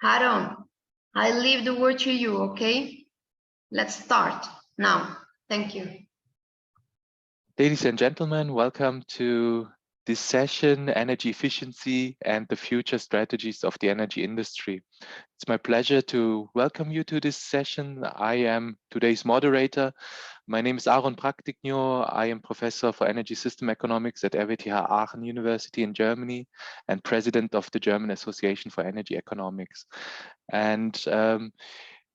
Aaron, I leave the word to you, okay? Let's start now. Thank you. Ladies and gentlemen, welcome to this session, Energy Efficiency and the Future Strategies of the Energy Industry. It's my pleasure to welcome you to this session. I am today's moderator. My name is Aaron Praktiknjo. I am Professor for Energy System Economics at RWTH Aachen University in Germany and President of the German Association for Energy Economics. And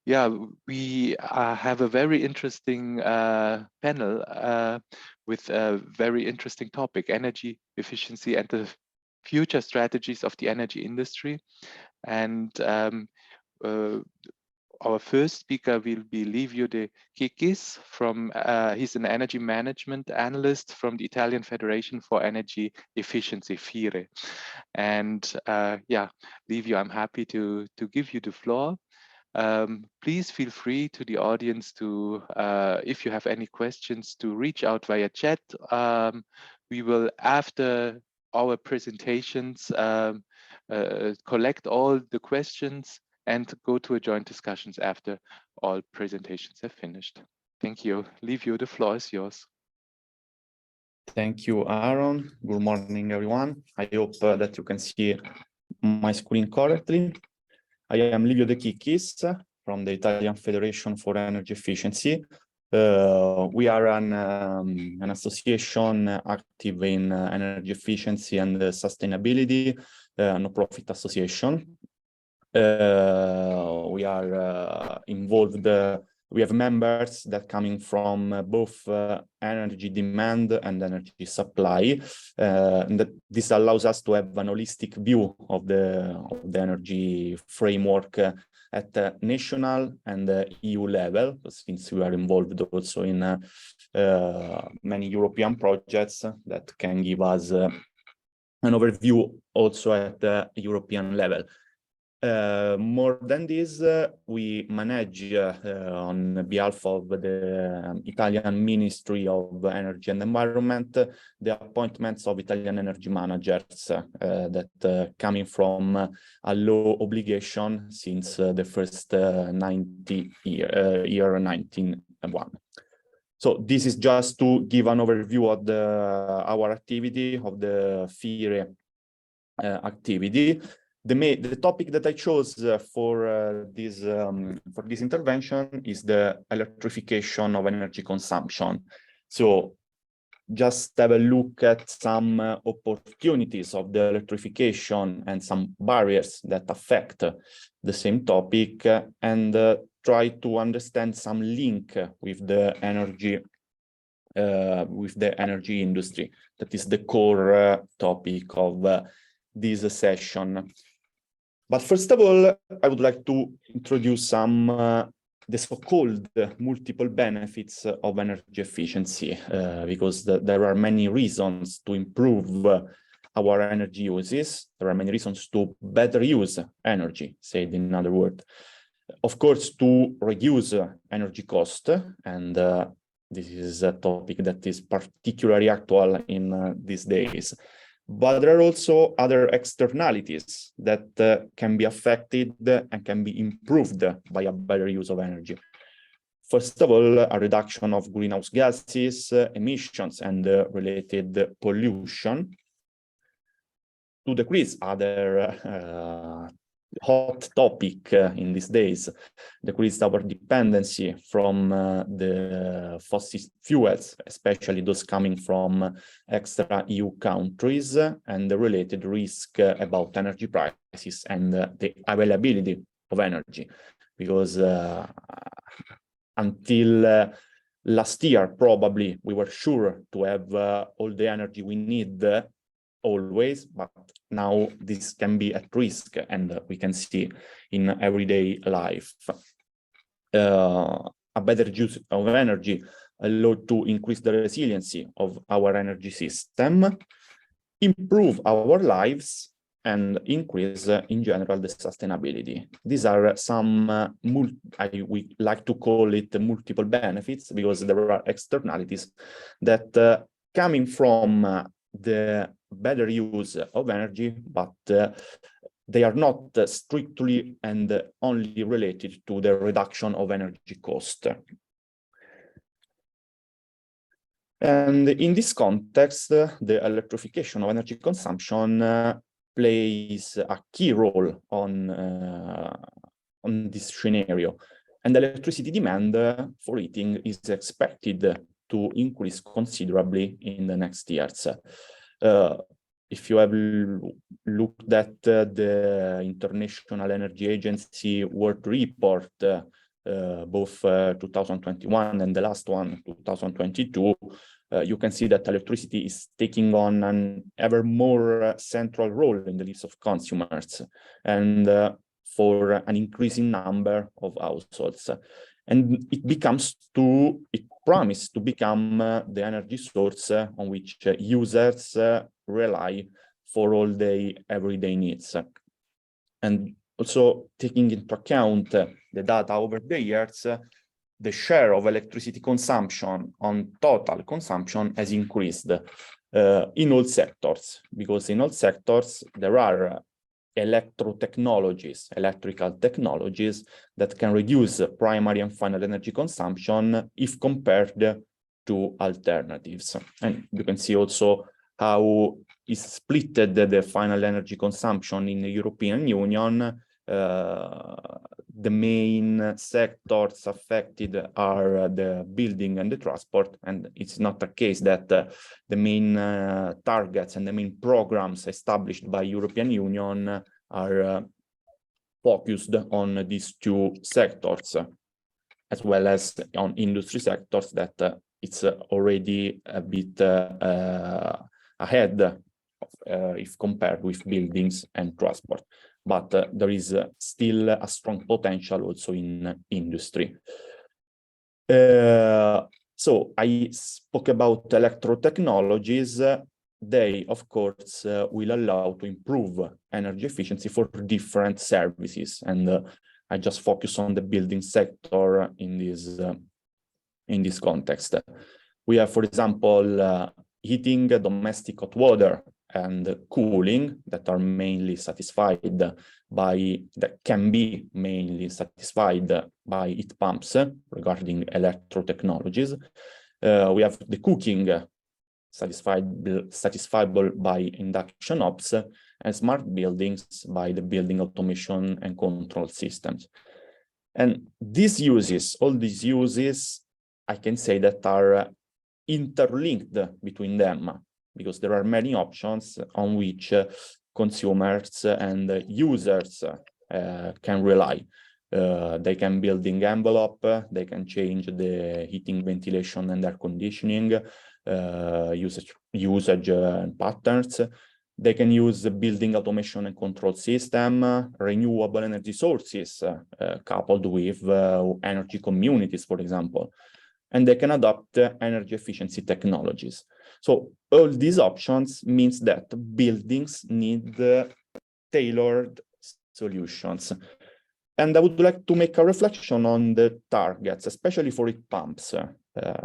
yeah, we have a very interesting panel with a very interesting topic, energy efficiency and the future strategies of the energy industry. And our first speaker will be Livio de Chicchis from, he's an energy management analyst from the Italian Federation for Energy Efficiency, FIRE. And yeah, Livio, I'm happy to give you the floor. Please feel free to the audience to, if you have any questions, to reach out via chat. We will, after our presentations, collect all the questions and go to a joint discussions after all presentations have finished. Thank you. Livio, the floor is yours. Thank you, Aaron. Good morning, everyone. I hope that you can see my screen correctly. I am Livio de Chicchis from the Italian Federation for Energy Efficiency. We are an association active in energy efficiency and sustainability, no-profit association. We are involved, we have members that coming from both energy demand and energy supply. And this allows us to have an holistic view of the energy framework at the national and EU level, since we are involved also in many European projects that can give us an overview also at the European level. More than this, we manage on behalf of the Italian Ministry of Energy and Environment the appointments of Italian energy managers that coming from a law obligation since the first year 1901. So this is just to give an overview of our activity, of the FIRE activity. The topic that I chose for this intervention is the electrification of energy consumption. So just have a look at some opportunities of the electrification and some barriers that affect the same topic, and try to understand some link with the energy industry. That is the core topic of this session. But first of all, I would like to introduce some the so-called multiple benefits of energy efficiency, because there are many reasons to improve our energy uses. There are many reasons to better use energy, said in other words. Of course, to reduce energy cost, and this is a topic that is particularly actual in these days. But there are also other externalities that can be affected and can be improved by a better use of energy. First of all, a reduction of greenhouse gases, emissions, and related pollution. To decrease other hot topic in these days, decrease our dependency from the fossil fuels, especially those coming from extra EU countries, and the related risk about energy prices and the availability of energy. Because until last year, probably, we were sure to have all the energy we need always, but now this can be at risk, and we can see in everyday life. A better use of energy allowed to increase the resiliency of our energy system, improve our lives, and increase in general the sustainability. These are some, we like to call it multiple benefits, because there are externalities that coming from the better use of energy, but they are not strictly and only related to the reduction of energy cost. And in this context, the electrification of energy consumption plays a key role on this scenario. And electricity demand for heating is expected to increase considerably in the next years. If you have looked at the International Energy Agency World Report, both 2021 and the last one, 2022, you can see that electricity is taking on an ever more central role in the lives of consumers and for an increasing number of households. And it promises to become the energy source on which users rely for all their everyday needs. And also taking into account the data over the years, the share of electricity consumption on total consumption has increased in all sectors, because in all sectors there are electrical technologies that can reduce primary and final energy consumption if compared to alternatives. And you can see also how is split the final energy consumption in the European Union. The main sectors affected are the building and the transport, and it's not the case that the main targets and the main programs established by European Union are focused on these two sectors, as well as on industry sectors that it's already a bit ahead if compared with buildings and transport. But there is still a strong potential also in industry. So I spoke about electro technologies. They, of course, will allow to improve energy efficiency for different services. And I just focus on the building sector in this context. We have, for example, heating, domestic hot water, and cooling that can be mainly satisfied by heat pumps regarding electro technologies. We have the cooking satisfiable by induction hobs, and smart buildings by the building automation and control systems. And all these uses, I can say that are interlinked between them, because there are many options on which consumers and users can rely. They can building envelope, they can change the heating, ventilation, and air conditioning, usage patterns. They can use the building automation and control system, renewable energy sources coupled with energy communities, for example. And they can adopt energy efficiency technologies. So all these options means that buildings need tailored solutions. And I would like to make a reflection on the targets, especially for heat pumps,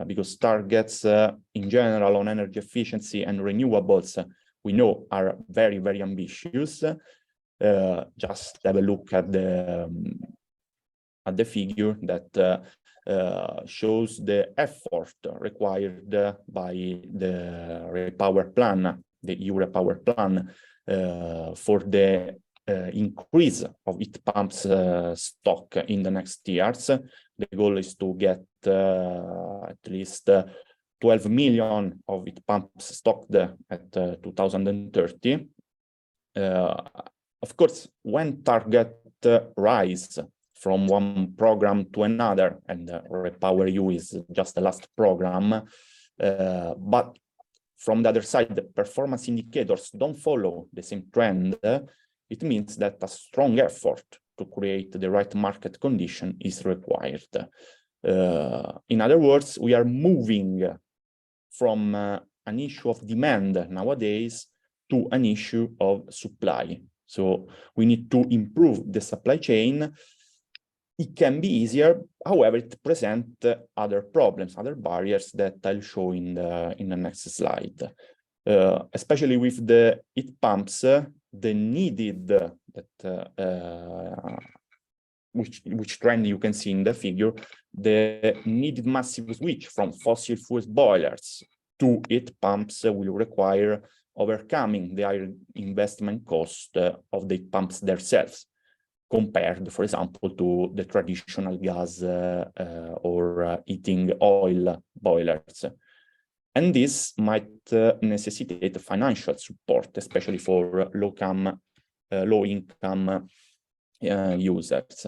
because targets in general on energy efficiency and renewables, we know are very, very ambitious. Just have a look at the figure that shows the effort required by the REPower plan, the EU REPower plan, for the increase of heat pumps stock in the next years. The goal is to get at least 12 million of heat pumps stocked at 2030. Of course, when target rise from one program to another, and REPower EU is just the last program, but from the other side, the performance indicators don't follow the same trend. It means that a strong effort to create the right market condition is required. In other words, we are moving from an issue of demand nowadays to an issue of supply. So we need to improve the supply chain. It can be easier, however, it presents other problems, other barriers that I'll show in the next slide. Especially with the heat pumps, the needed which trend you can see in the figure, the needed massive switch from fossil fuels boilers to heat pumps will require overcoming the higher investment cost of the pumps themselves, compared, for example, to the traditional gas or heating oil boilers. And this might necessitate financial support, especially for low-income users.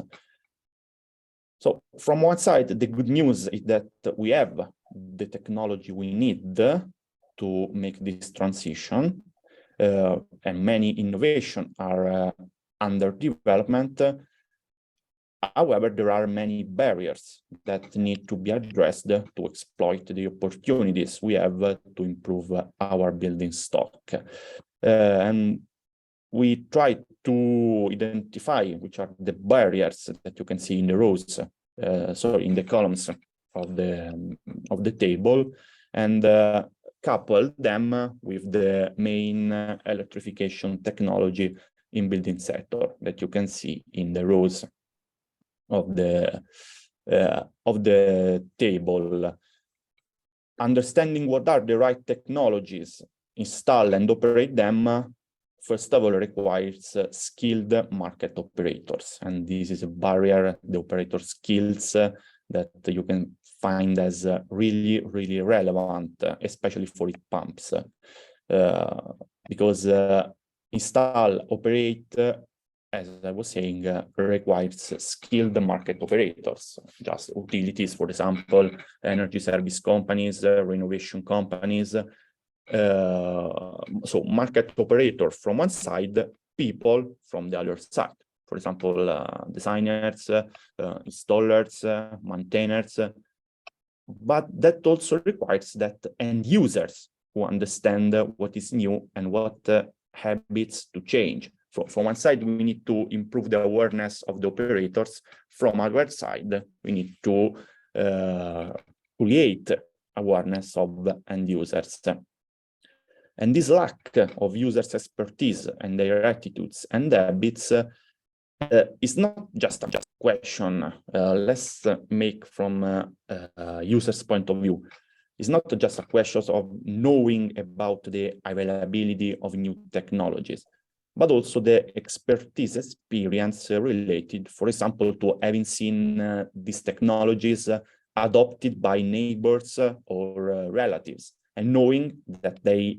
So from one side, the good news is that we have the technology we need to make this transition, and many innovations are under development. However, there are many barriers that need to be addressed to exploit the opportunities we have to improve our building stock. And we try to identify which are the barriers that you can see in the rows, in the columns of the table, and couple them with the main electrification technology in building sector that you can see in the rows of the table. Understanding what are the right technologies, install and operate them, first of all, requires skilled market operators. And this is a barrier, the operator skills that you can find as really, really relevant, especially for heat pumps. Because install, operate, as I was saying, requires skilled market operators, just utilities, for example, energy service companies, renovation companies. So market operator from one side, people from the other side. For example, designers, installers, maintainers. But that also requires that end users who understand what is new and what habits to change. From one side, we need to improve the awareness of the operators. From our side, we need to create awareness of end users. And this lack of users' expertise and their attitudes and habits is not just a question. Let's make from a user's point of view. It's not just a question of knowing about the availability of new technologies, but also the expertise experience related, for example, to having seen these technologies adopted by neighbors or relatives, and knowing that they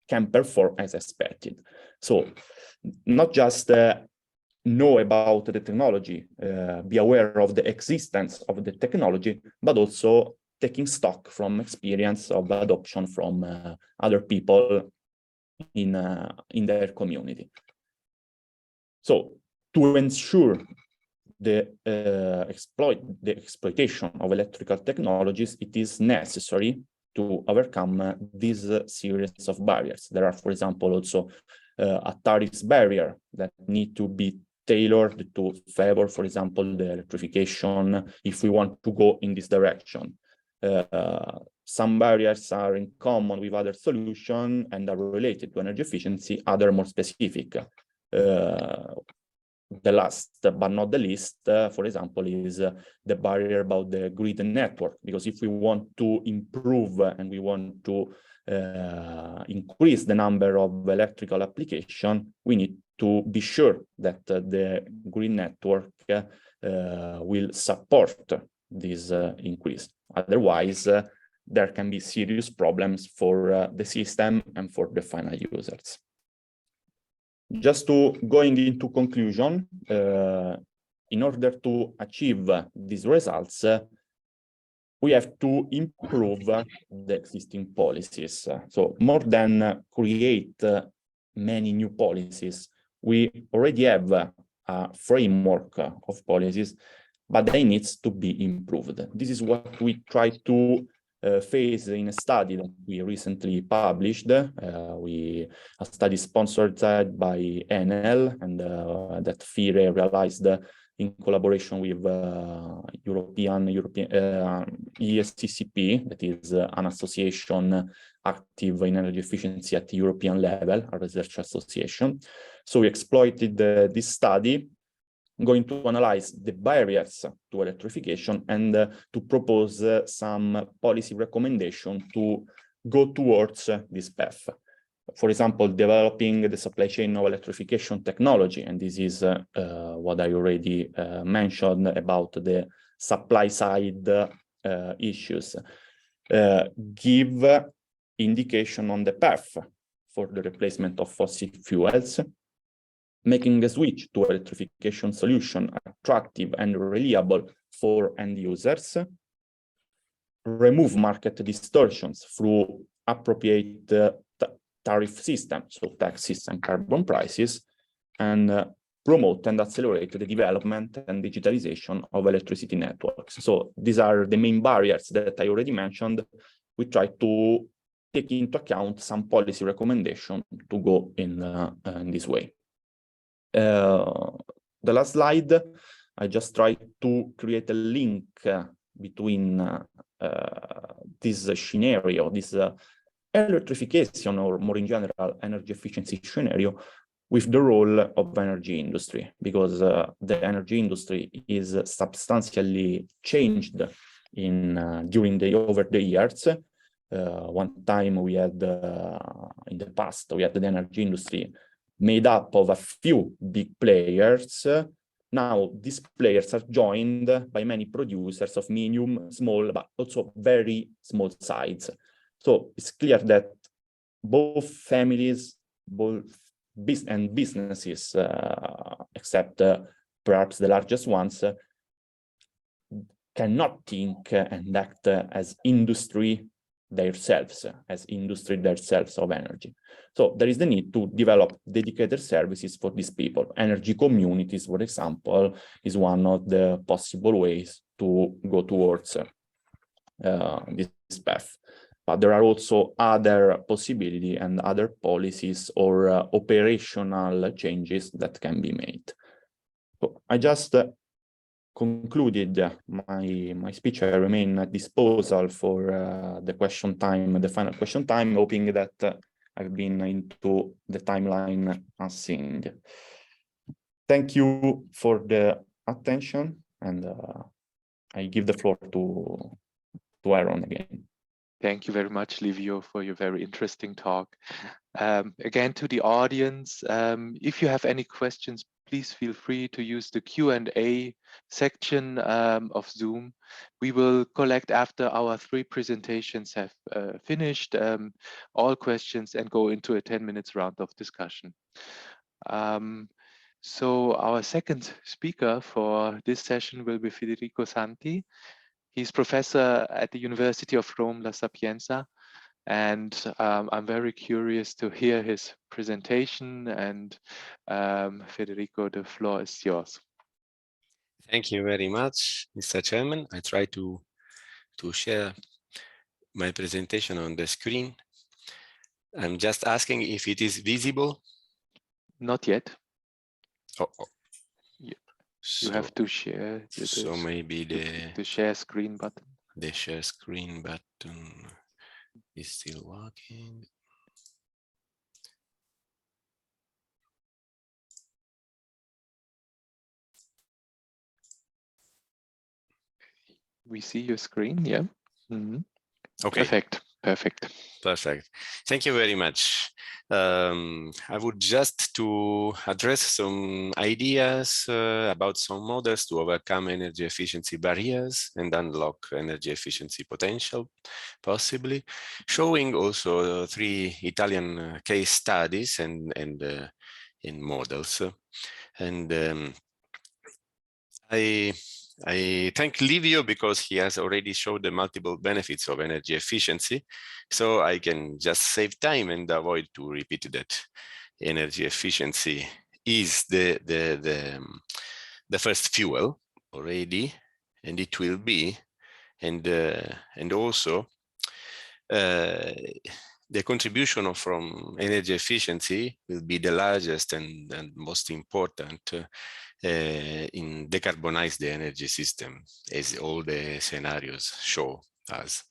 can perform as expected. So not just know about the technology, be aware of the existence of the technology, but also taking stock from experience of adoption from other people in their community. So to ensure the exploitation of electrical technologies, it is necessary to overcome this series of barriers. There are, for example, also a tariff barrier that need to be tailored to favor, for example, the electrification if we want to go in this direction. Some barriers are in common with other solutions and are related to energy efficiency, other more specific. The last but not the least, for example, is the barrier about the grid network, because if we want to improve and we want to increase the number of electrical applications, we need to be sure that the grid network will support this increase. Otherwise, there can be serious problems for the system and for the final users. Just to going into conclusion, in order to achieve these results, we have to improve the existing policies. So more than create many new policies, we already have a framework of policies, but they need to be improved. This is what we try to face in a study that we recently published. A study sponsored by Enel, and that FIRE realized in collaboration with European ESCCP, that is an association active in energy efficiency at the European level, a research association. So we exploited this study, going to analyze the barriers to electrification and to propose some policy recommendation to go towards this path. For example, developing the supply chain of electrification technology, and this is what I already mentioned about the supply side issues. Give indication on the path for the replacement of fossil fuels, making the switch to electrification solution attractive and reliable for end users, remove market distortions through appropriate tariff systems, so taxes and carbon prices, and promote and accelerate the development and digitalization of electricity networks. So these are the main barriers that I already mentioned. We try to take into account some policy recommendation to go in this way. The last slide, I just try to create a link between this scenario, this electrification, or more in general, energy efficiency scenario, with the role of energy industry, because the energy industry is substantially changed over the years. One time we had, in the past, we had the energy industry made up of a few big players. Now these players are joined by many producers of medium, small, but also very small size. So it's clear that both families, and businesses, except perhaps the largest ones, cannot think and act as industry themselves of energy. So there is the need to develop dedicated services for these people. Energy communities, for example, is one of the possible ways to go towards this path. But there are also other possibilities and other policies or operational changes that can be made. So I just concluded my speech. I remain at disposal for the question time, the final question time, hoping that I've been into the timeline unseen. Thank you for the attention, and I give the floor to Aaron again. Thank you very much, Livio, for your very interesting talk. Again, to the audience, if you have any questions, please feel free to use the Q&A section of Zoom. We will collect after our 3 presentations have finished all questions and go into a 10 minutes round of discussion. So our second speaker for this session will be Federico Santi. He's professor at the University of Rome, La Sapienza, and I'm very curious to hear his presentation. And Federico, the floor is yours. Thank you very much, Mr. Chairman. I try to share my presentation on the screen. I'm just asking if it is visible. Not yet. Oh. You have to share. So maybe the share screen button. The share screen button is still working. We see your screen, yeah. Mm-hmm. Okay. Perfect. Thank you very much. I would just to address some ideas about some models to overcome energy efficiency barriers and unlock energy efficiency potential, possibly, showing also 3 Italian case studies and in models. And I thank Livio because he has already showed the multiple benefits of energy efficiency, so I can just save time and avoid to repeat that energy efficiency is the first fuel already, and it will be, and also the contribution from energy efficiency will be the largest and most important in decarbonize the energy system, as all the scenarios show us.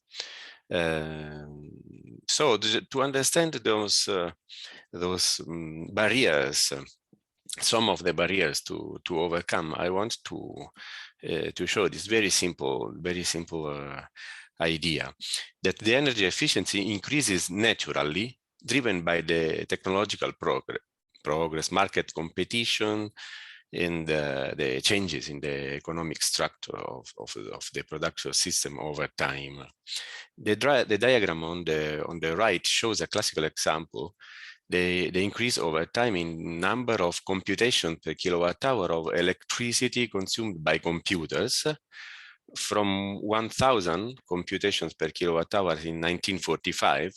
So to understand those barriers, some of the barriers to overcome, I want to show this very simple idea that the energy efficiency increases naturally, driven by the technological progress, market competition, and the changes in the economic structure of the production system over time. The diagram on the right shows a classical example. The increase over time in number of computations per kilowatt hour of electricity consumed by computers, from 1,000 computations per kilowatt hour in 1945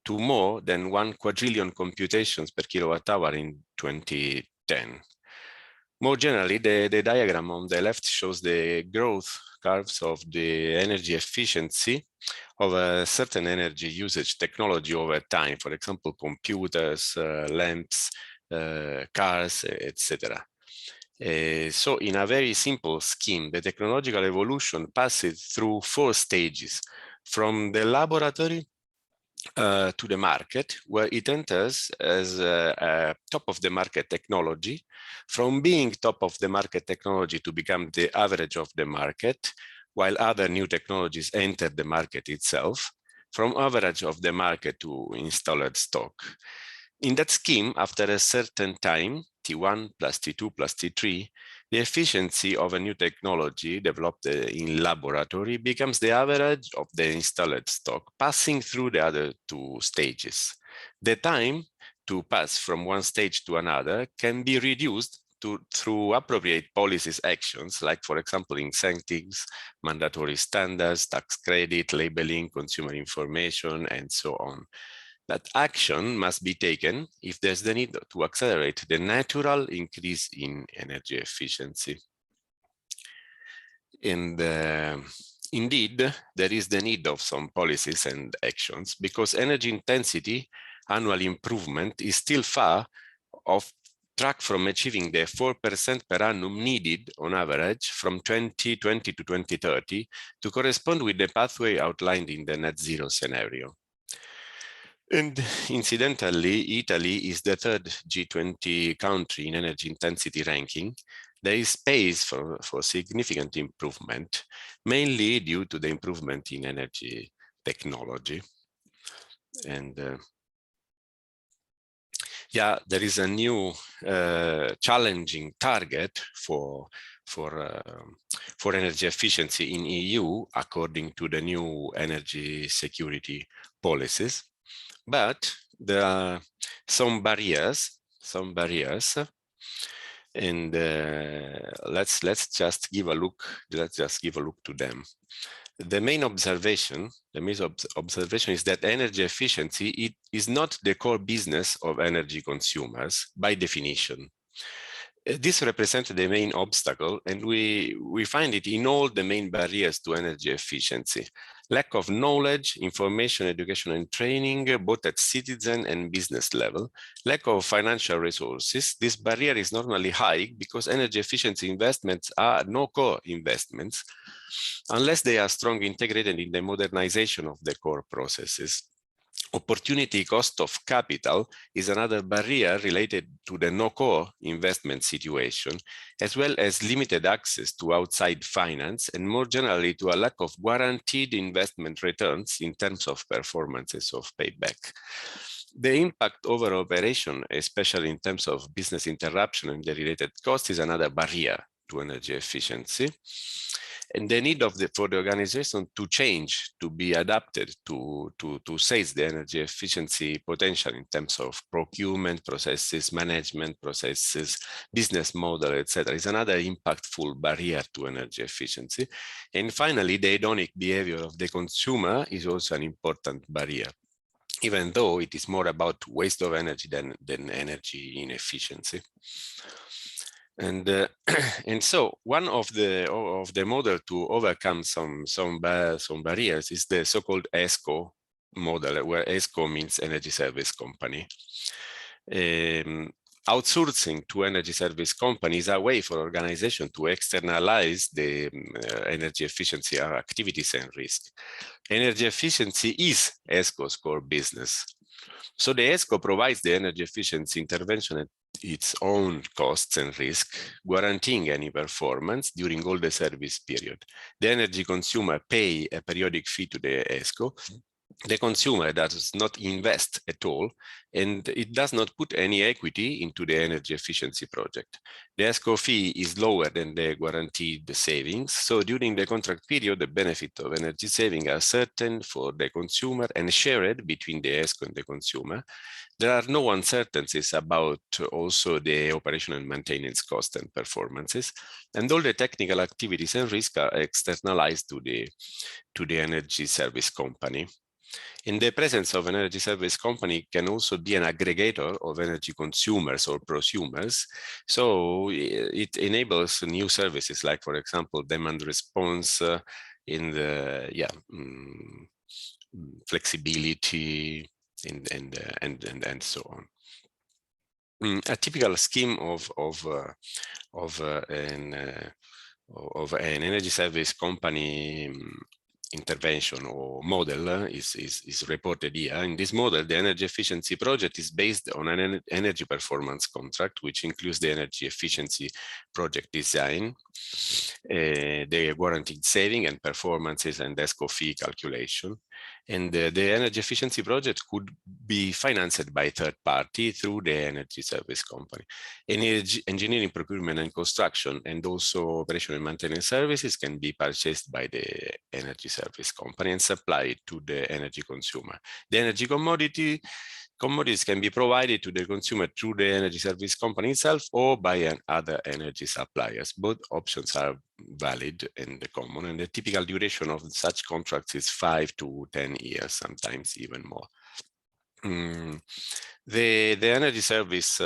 to more than 1 quadrillion computations per kilowatt hour in 2010. More generally, the diagram on the left shows the growth curves of the energy efficiency of a certain energy usage technology over time, for example, computers, lamps, cars, etc. So in a very simple scheme, the technological evolution passes through 4 stages, from the laboratory to the market, where it enters as a top of the market technology, from being top of the market technology to become the average of the market, while other new technologies enter the market itself, from average of the market to installed stock. In that scheme, after a certain time, T1 plus T2 plus T3, the efficiency of a new technology developed in laboratory becomes the average of the installed stock, passing through the other 2 stages. The time to pass from one stage to another can be reduced through appropriate policies actions, like, for example, incentives, mandatory standards, tax credit, labeling, consumer information, and so on. That action must be taken if there's the need to accelerate the natural increase in energy efficiency. And indeed, there is the need of some policies and actions, because energy intensity annual improvement is still far off track from achieving the 4% per annum needed on average from 2020 to 2030 to correspond with the pathway outlined in the net zero scenario. And incidentally, Italy is the 3rd G20 country in energy intensity ranking. There is space for significant improvement, mainly due to the improvement in energy technology. And yeah, there is a new challenging target for energy efficiency in EU, according to the new energy security policies. But there are some barriers, and let's just give a look to them. The main observation is that energy efficiency is not the core business of energy consumers by definition. This represents the main obstacle, and we find it in all the main barriers to energy efficiency. Lack of knowledge, information, education, and training, both at citizen and business level. Lack of financial resources. This barrier is normally high because energy efficiency investments are no core investments, unless they are strongly integrated in the modernization of the core processes. Opportunity cost of capital is another barrier related to the no-core investment situation, as well as limited access to outside finance, and more generally to a lack of guaranteed investment returns in terms of performances of payback. The impact over operation, especially in terms of business interruption and the related cost, is another barrier to energy efficiency. And the need for the organization to change, to be adapted to seize the energy efficiency potential in terms of procurement processes, management processes, business model, etc., is another impactful barrier to energy efficiency. And finally, the hedonic behavior of the consumer is also an important barrier, even though it is more about waste of energy than energy inefficiency. And so one of the model to overcome some barriers is the so-called ESCO model where ESCO means energy service company. Outsourcing to energy service companies is a way for organizations to externalize the energy efficiency activities and risk. Energy efficiency is ESCO's core business. So the ESCO provides the energy efficiency intervention at its own costs and risk, guaranteeing any performance during all the service period. The energy consumer pays a periodic fee to the ESCO. The consumer does not invest at all, and it does not put any equity into the energy efficiency project. The ESCO fee is lower than the guaranteed savings, so during the contract period, the benefit of energy saving are certain for the consumer and shared between the ESCO and the consumer. There are no uncertainties about also the operation and maintenance cost and performances, and all the technical activities and risk are externalized to the energy service company. In the presence of an energy service company can also be an aggregator of energy consumers or prosumers. So it enables new services like, for example, demand response in the flexibility and so on. A typical scheme of an energy service company intervention or model is reported here. In this model, the energy efficiency project is based on an energy performance contract, which includes the energy efficiency project design, the guaranteed saving and performances and ESCO fee calculation. And the energy efficiency project could be financed by third party through the energy service company. Energy engineering, procurement and construction, and also operation and maintenance services can be purchased by the energy service company and supplied to the energy consumer. The energy commodities can be provided to the consumer through the energy service company itself or by other energy suppliers. Both options are valid and common, and the typical duration of such contracts is 5 to 10 years, sometimes even more. The energy service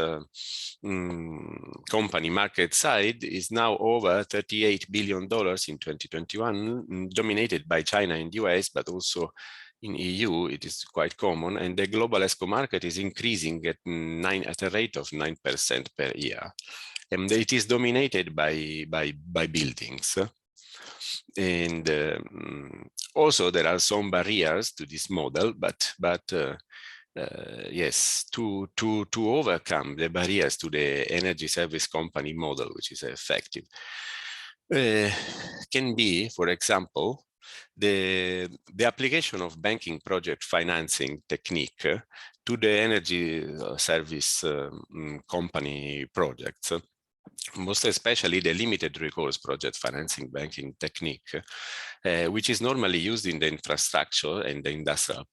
company market side is now over $38 billion in 2021, dominated by China and US, but also in EU, it is quite common, and the global ESCO market is increasing at a rate of 9% per year. And it is dominated by buildings. And also there are some barriers to this model, but yes, to overcome the barriers to the energy service company model, which is effective, can be, for example, the application of banking project financing technique to the energy service company projects, most especially the limited recourse project financing banking technique, which is normally used in the infrastructure and the industrial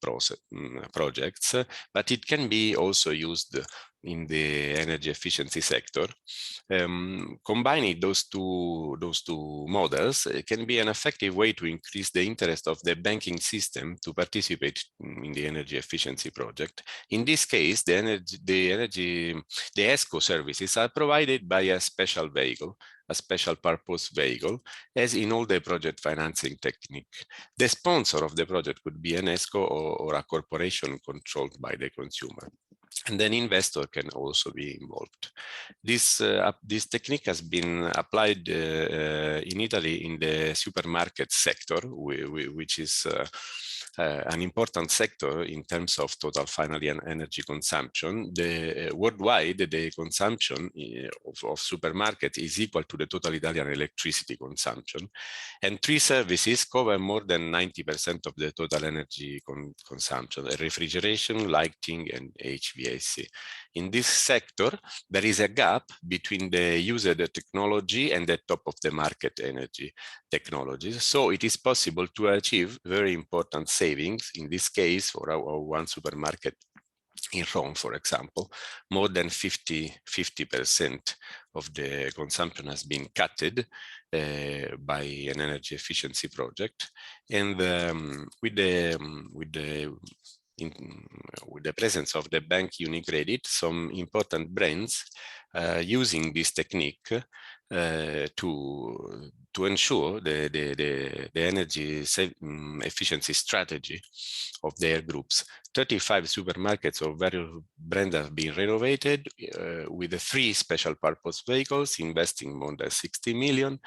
projects, but it can be also used in the energy efficiency sector. Combining those two models can be an effective way to increase the interest of the banking system to participate in the energy efficiency project. In this case, the ESCO services are provided by a special vehicle, a special purpose vehicle, as in all the project financing technique. The sponsor of the project could be an ESCO or a corporation controlled by the consumer. And then investor can also be involved. This technique has been applied in Italy in the supermarket sector, which is an important sector in terms of total final energy consumption. Worldwide, the consumption of supermarket is equal to the total Italian electricity consumption. And three services cover more than 90% of the total energy consumption: refrigeration, lighting, and HVAC. In this sector, there is a gap between the used technology and the top of the market energy technologies. So it is possible to achieve very important savings. In this case, for our one supermarket in Rome, for example, more than 50% of the consumption has been cutted by an energy efficiency project. And with the presence of the bank UniCredit, some important brands using this technique to ensure the energy efficiency strategy of their groups. 35 supermarkets of various brands have been renovated with the 3 special purpose vehicles, investing more than 60 million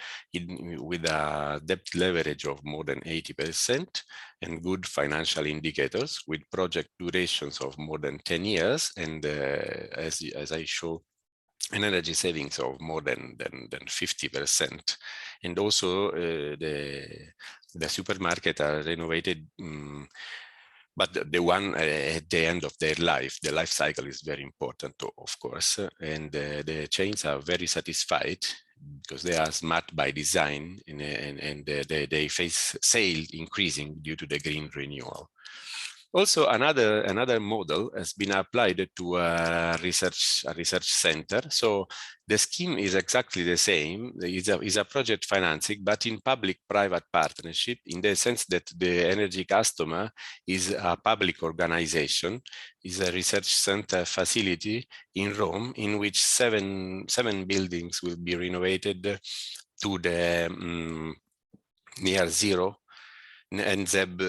with a debt leverage of more than 80% and good financial indicators with project durations of more than 10 years. And as I show, an energy savings of more than 50%. And also the supermarket are renovated, but the one at the end of their life, the life cycle is very important, of course. And the chains are very satisfied because they are smart by design, and they face sale increasing due to the green renewal. Also, another model has been applied to a research center. So the scheme is exactly the same. It's a project financing, but in public-private partnership, in the sense that the energy customer is a public organization, is a research center facility in Rome, in which seven buildings will be renovated to the near zero NZEB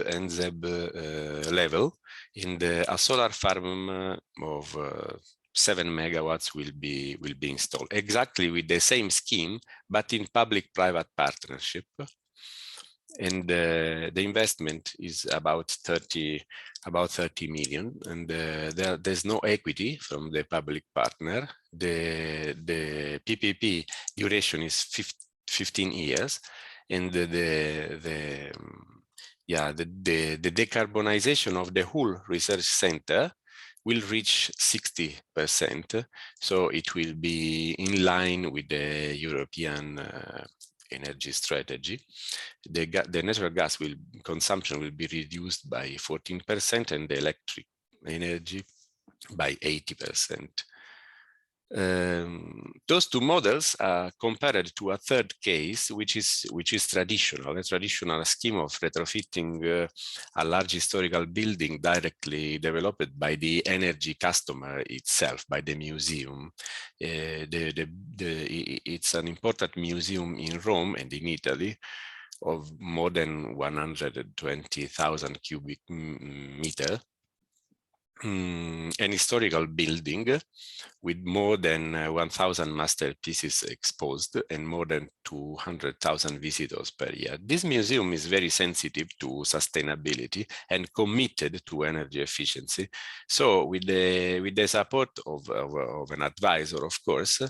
level. In a solar farm of 7 megawatts will be installed, exactly with the same scheme, but in public-private partnership. And the investment is about 30 million, and there's no equity from the public partner. The PPP duration is 15 years, and the decarbonization of the whole research center will reach 60%. So it will be in line with the European energy strategy. The natural gas consumption will be reduced by 14% and the electric energy by 80%. Those two models are compared to a third case, which is a traditional scheme of retrofitting a large historical building directly developed by the energy customer itself, by the museum. It's an important museum in Rome and in Italy of more than 120,000 cubic meters. An historical building with more than 1,000 masterpieces exposed and more than 200,000 visitors per year. This museum is very sensitive to sustainability and committed to energy efficiency. So with the support of an advisor, of course,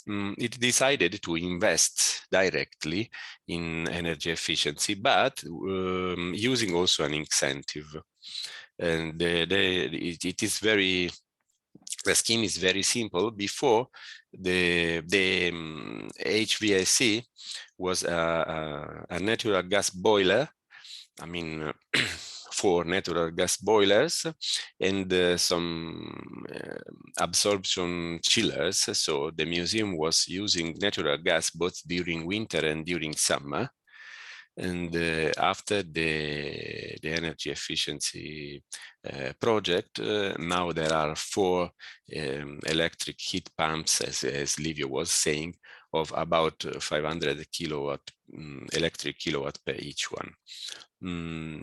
it decided to invest directly in energy efficiency, but using also an incentive. And the scheme is very simple. Before, the HVAC was a natural gas boiler. I mean, 4 natural gas boilers and some absorption chillers. So the museum was using natural gas both during winter and during summer. And after the energy efficiency project, now there are 4 electric heat pumps, as Livio was saying, of about 500 kilowatt electric kilowatt per each one.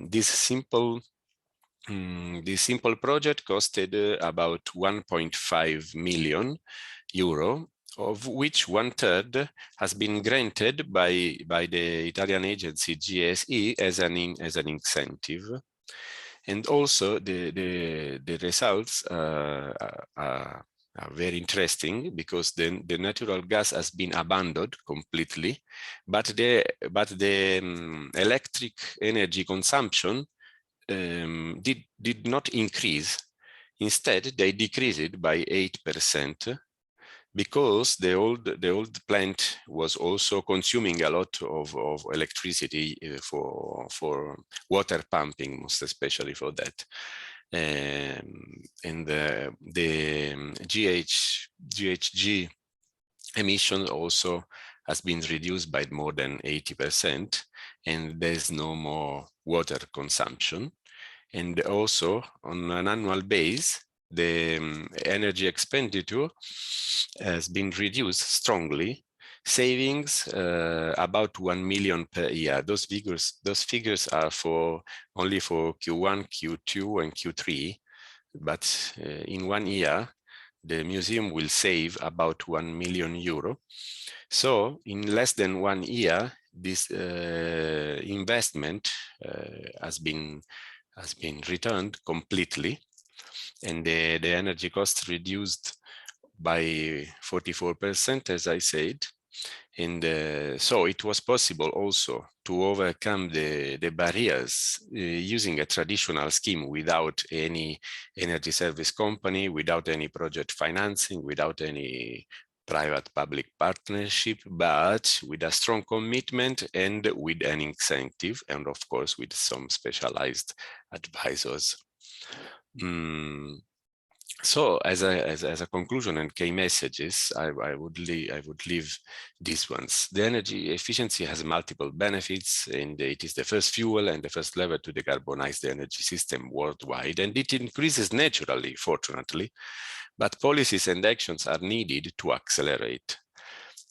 This simple project costed about 1.5 million euro, of which 1/3 has been granted by the Italian agency GSE as an incentive. And also the results are very interesting, because the natural gas has been abandoned completely, but the electric energy consumption did not increase. Instead, they decreased it by 8%. Because the old plant was also consuming a lot of electricity for water pumping, most especially for that. And the GHG emission also has been reduced by more than 80%, and there's no more water consumption. And also on an annual basis, the energy expenditure has been reduced strongly. savings about 1 million per year. Those figures are only for Q1, Q2, and Q3, but in 1 year, the museum will save about 1 million euro. So in less than 1 year, this investment has been returned completely, and the energy cost reduced by 44%, as I said. And so it was possible also to overcome the barriers using a traditional scheme without any energy service company, without any project financing, without any private-public partnership, but with a strong commitment and with an incentive, and of course with some specialized advisors. So as a conclusion and key messages, I would leave these ones. The energy efficiency has multiple benefits, and it is the first fuel and the first lever to decarbonize the energy system worldwide, and it increases naturally, fortunately, but policies and actions are needed to accelerate.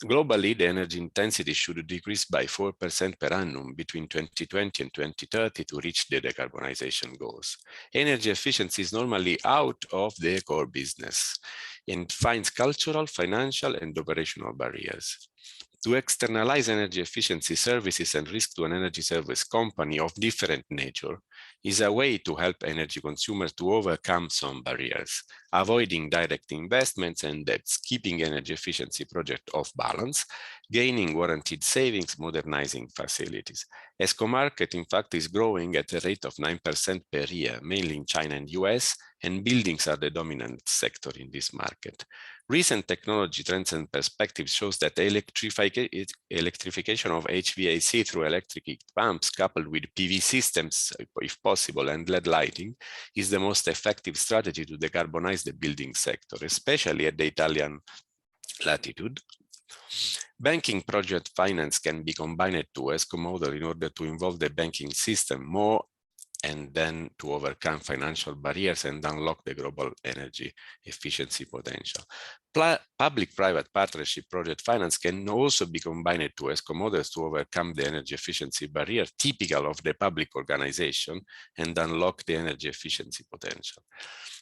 Globally, the energy intensity should decrease by 4% per annum between 2020 and 2030 to reach the decarbonization goals. Energy efficiency is normally out of the core business and finds cultural, financial, and operational barriers. To externalize energy efficiency services and risk to an energy service company of different nature is a way to help energy consumers to overcome some barriers, avoiding direct investments and debts, keeping energy efficiency project off balance, gaining warranted savings, modernizing facilities. ESCO market, in fact, is growing at a rate of 9% per year, mainly in China and US, and buildings are the dominant sector in this market. Recent technology trends and perspectives shows that electrification of HVAC through electric heat pumps coupled with PV systems, if possible, and LED lighting is the most effective strategy to decarbonize the building sector, especially at the Italian latitude. Banking project finance can be combined to ESCO model in order to involve the banking system more and then to overcome financial barriers and unlock the global energy efficiency potential. Public-private partnership project finance can also be combined to ESCO models to overcome the energy efficiency barrier typical of the public organization and unlock the energy efficiency potential.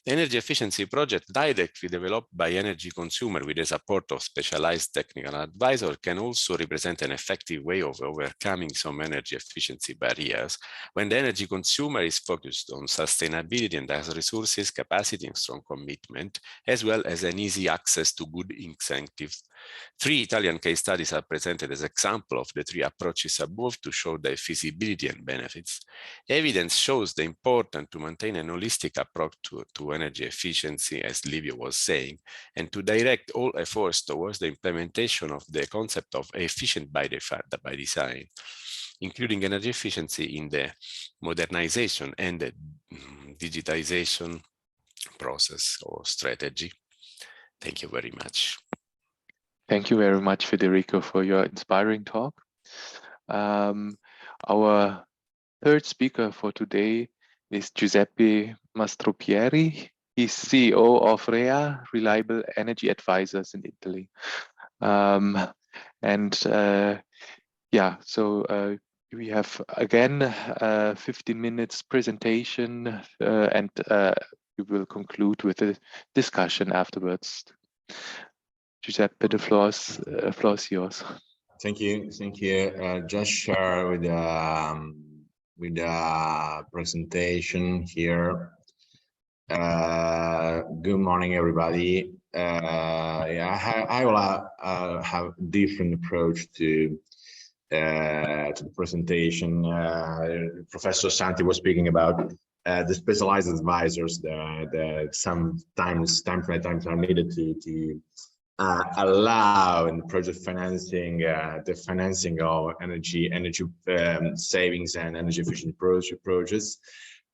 Energy efficiency project directly developed by energy consumer with the support of specialized technical advisor can also represent an effective way of overcoming some energy efficiency barriers when the energy consumer is focused on sustainability and has resources, capacity, and strong commitment, as well as an easy access to good incentives. 3 Italian case studies are presented as example of the 3 approaches above to show their feasibility and benefits. Evidence shows the importance to maintain an holistic approach to energy efficiency, as Livio was saying, and to direct all efforts towards the implementation of the concept of efficient by design, including energy efficiency in the modernization and the digitization process or strategy. Thank you very much. Thank you very much, Federico, for your inspiring talk. Our third speaker for today is Giuseppe Mastropieri. He's CEO of RWTH, Reliable Energy Advisors in Italy. We have again 15 minutes presentation and we will conclude with a discussion afterwards. Giuseppe, the floor is yours. Thank you. Just share with the presentation here. Good morning, everybody. I will have a different approach to the presentation. Professor Santi was speaking about the specialized advisors that sometimes are needed to allow in project financing the financing of energy savings and energy efficient projects.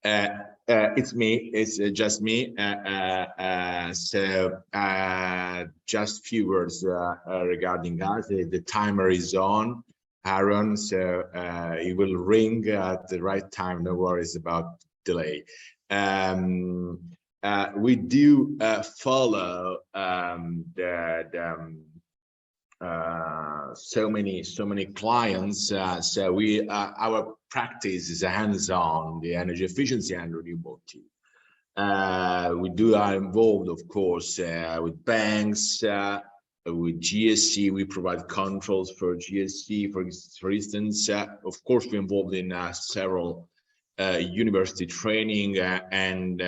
It's just me. Just few words regarding that. The timer is on, Aaron, so it will ring at the right time. No worries about delay. We do follow so many clients. So our practice is hands-on the energy efficiency and renewable too. We are involved, of course, with banks, with GSC. We provide controls for GSC, for instance. Of course, we're involved in several university training and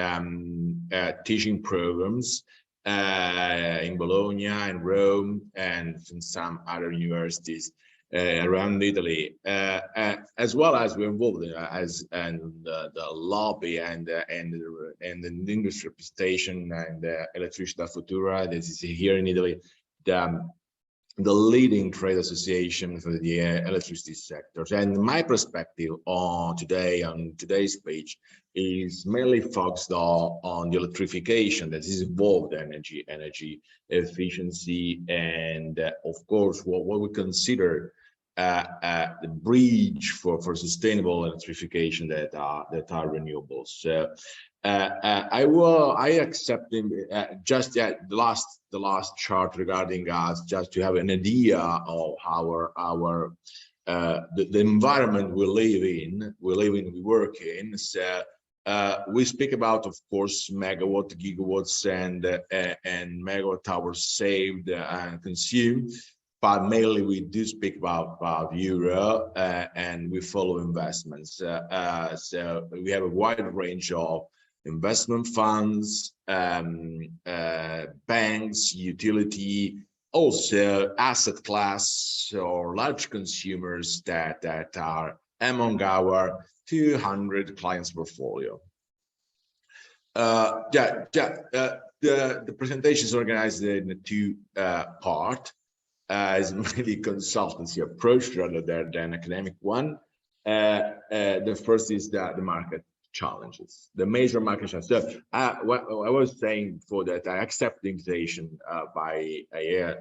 teaching programs in Bologna and Rome and in some other universities around Italy, as well as we're involved in the lobby and the industry representation and Elettricità Futura. This is here in Italy, the leading trade association for the electricity sector. And my perspective on today's page is mainly focused on the electrification that is involved energy efficiency, and of course what we consider the bridge for sustainable electrification that are renewables. So I accept just the last chart regarding us, just to have an idea of our the environment we work in. So we speak about, of course, megawatt, gigawatts, and megawatt hours saved and consumed. But mainly we do speak about euro, and we follow investments. So we have a wide range of investment funds, banks, utility, also asset class or large consumers that are among our 200 clients portfolio. The presentation is organized in two parts. Is mainly consultancy approach rather than academic one. The first is the market challenges, the major market challenges. So what I was saying before that I accept the invitation by AIEE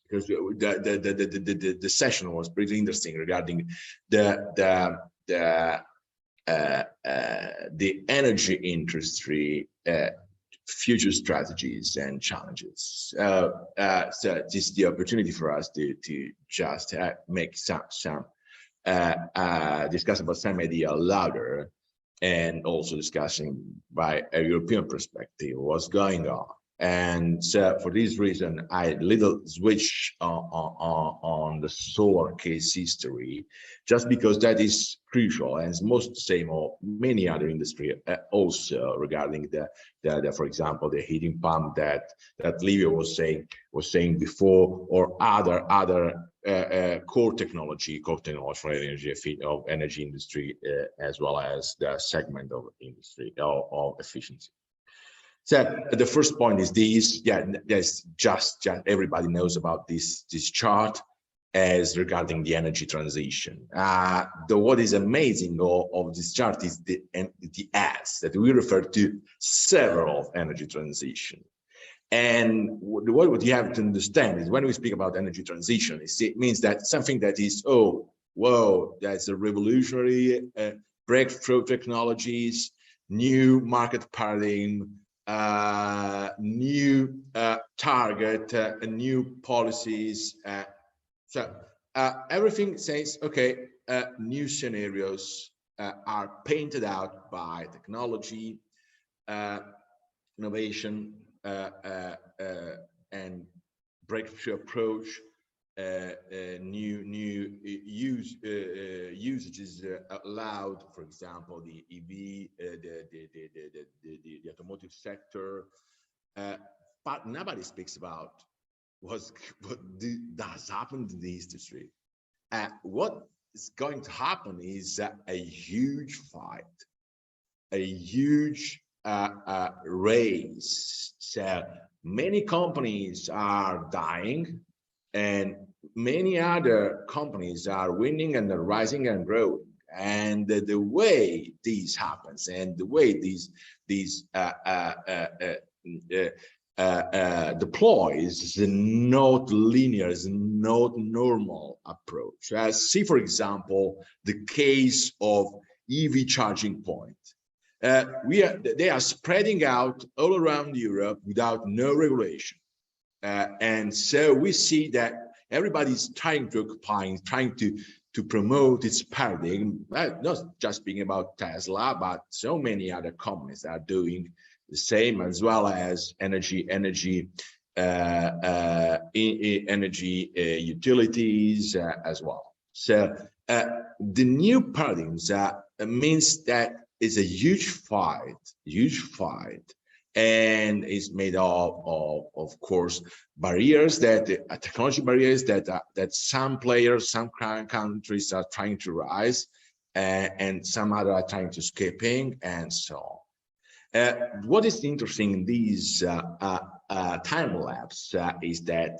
because the session was pretty interesting regarding the energy industry future strategies and challenges. So this is the opportunity for us to just make some discuss about some idea louder, and also discussing by a European perspective what's going on. And so for this reason, I little switch on the solar case history, just because that is crucial, and it's most the same of many other industry also regarding the for example the heating pump that Livio was saying before, or other core technology for energy industry, as well as the segment of industry of efficiency. So the first point is this. There's just everybody knows about this chart as regarding the energy transition. What is amazing of this chart is the S that we refer to several energy transition. And what you have to understand is when we speak about energy transition, it means that something that is, oh, whoa, that's a revolutionary breakthrough technologies, new market paradigm, new target, new policies. So everything says, okay, new scenarios are painted out by technology, innovation, and breakthrough approach, new usages allowed, for example, the EV, the automotive sector, but nobody speaks about what does happen in the industry. What is going to happen is a huge fight, a huge race. So many companies are dying, and many other companies are winning and are rising and growing. And the way this happens, and the way these deploys is not linear, is not normal approach. See, for example, the case of EV charging point. They are spreading out all around Europe without no regulation. And so we see that everybody's trying to promote its paradigm, not just being about Tesla, but so many other companies are doing the same, as well as energy utilities as well. So the new paradigms means that it's a huge fight, and is made of course, barriers technology barriers that some players, some countries are trying to rise, and some other are trying to escaping, and so on. What is interesting in these time lapse is that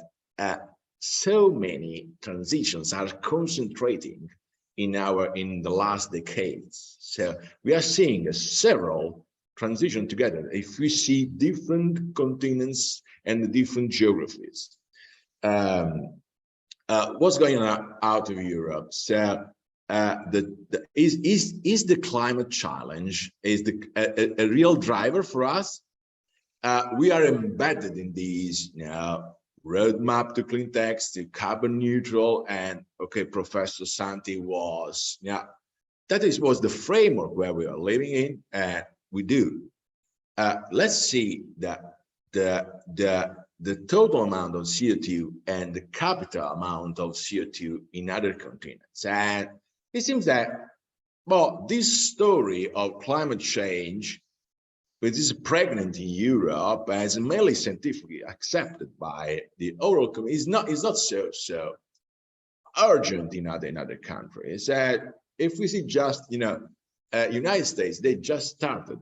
so many transitions are concentrating in the last decades. So we are seeing several transition together. If we see different continents and different geographies, what's going on out of Europe? So is the climate challenge a real driver for us? We are embedded in these roadmap to clean tech, to carbon neutral, and okay, Professor Santi was was the framework where we are living in, and we do. Let's see that the total amount of CO2 and the capital amount of CO2 in other continents. And it seems that, well, this story of climate change, which is pregnant in Europe, as mainly scientifically accepted by the overall community, is not so urgent in other countries. If we see just United States, they just started